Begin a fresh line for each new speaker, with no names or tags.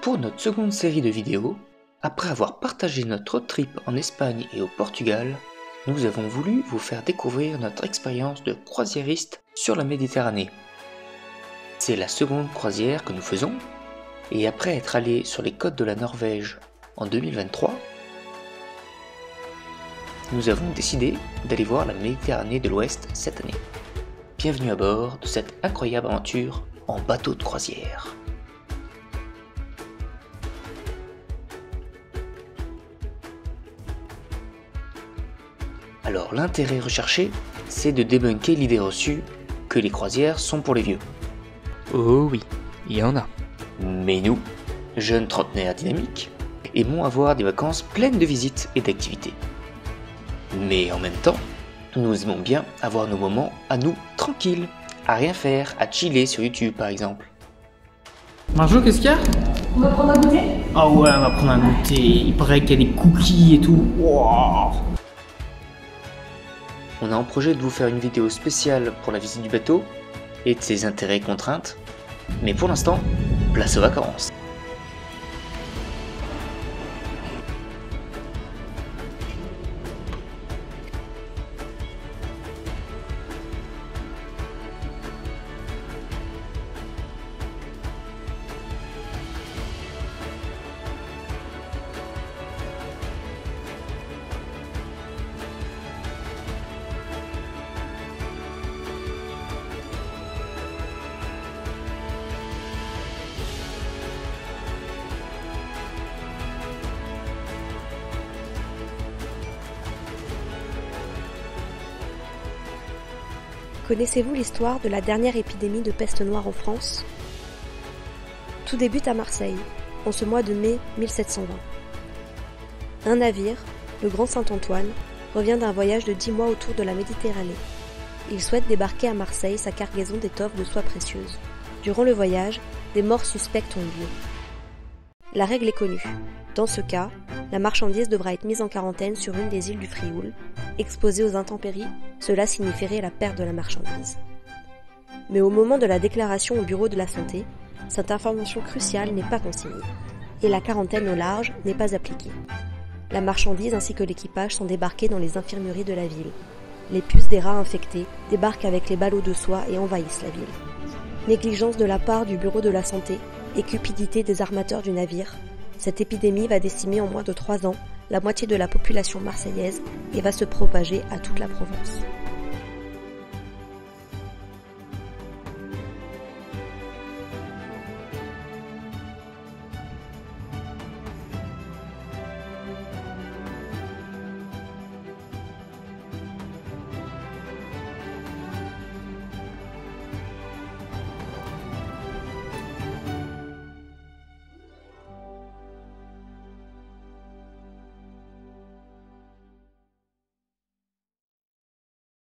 Pour notre seconde série de vidéos, après avoir partagé notre road trip en Espagne et au Portugal, nous avons voulu vous faire découvrir notre expérience de croisiériste sur la Méditerranée. C'est la seconde croisière que nous faisons, et après être allé sur les côtes de la Norvège en 2023, nous avons décidé d'aller voir la Méditerranée de l'Ouest cette année. Bienvenue à bord de cette incroyable aventure en bateau de croisière. Alors l'intérêt recherché, c'est de débunker l'idée reçue que les croisières sont pour les vieux.
Oh oui, il y en a.
Mais nous, jeunes trentenaires dynamiques, aimons avoir des vacances pleines de visites et d'activités. Mais en même temps, nous aimons bien avoir nos moments à nous tranquilles, à rien faire, à chiller sur YouTube par exemple.
Marjo, qu'est-ce qu'il y a?
On va prendre un goûter?
Ah ouais, on va prendre un goûter. Il paraît qu'il y a des cookies et tout. Wow.
On a en projet de vous faire une vidéo spéciale pour la visite du bateau et de ses intérêts et contraintes. Mais pour l'instant, place aux vacances.
Connaissez-vous l'histoire de la dernière épidémie de peste noire en France? Tout débute à Marseille, en ce mois de mai 1720. Un navire, le Grand Saint-Antoine, revient d'un voyage de 10 mois autour de la Méditerranée. Il souhaite débarquer à Marseille sa cargaison d'étoffes de soie précieuse. Durant le voyage, des morts suspectes ont eu lieu. La règle est connue. Dans ce cas, la marchandise devra être mise en quarantaine sur une des îles du Frioul. Exposée aux intempéries, cela signifierait la perte de la marchandise. Mais au moment de la déclaration au bureau de la santé, cette information cruciale n'est pas consignée, et la quarantaine au large n'est pas appliquée. La marchandise ainsi que l'équipage sont débarqués dans les infirmeries de la ville. Les puces des rats infectés débarquent avec les ballots de soie et envahissent la ville. Négligence de la part du bureau de la santé et cupidité des armateurs du navire, cette épidémie va décimer en moins de 3 ans la moitié de la population marseillaise et va se propager à toute la Provence.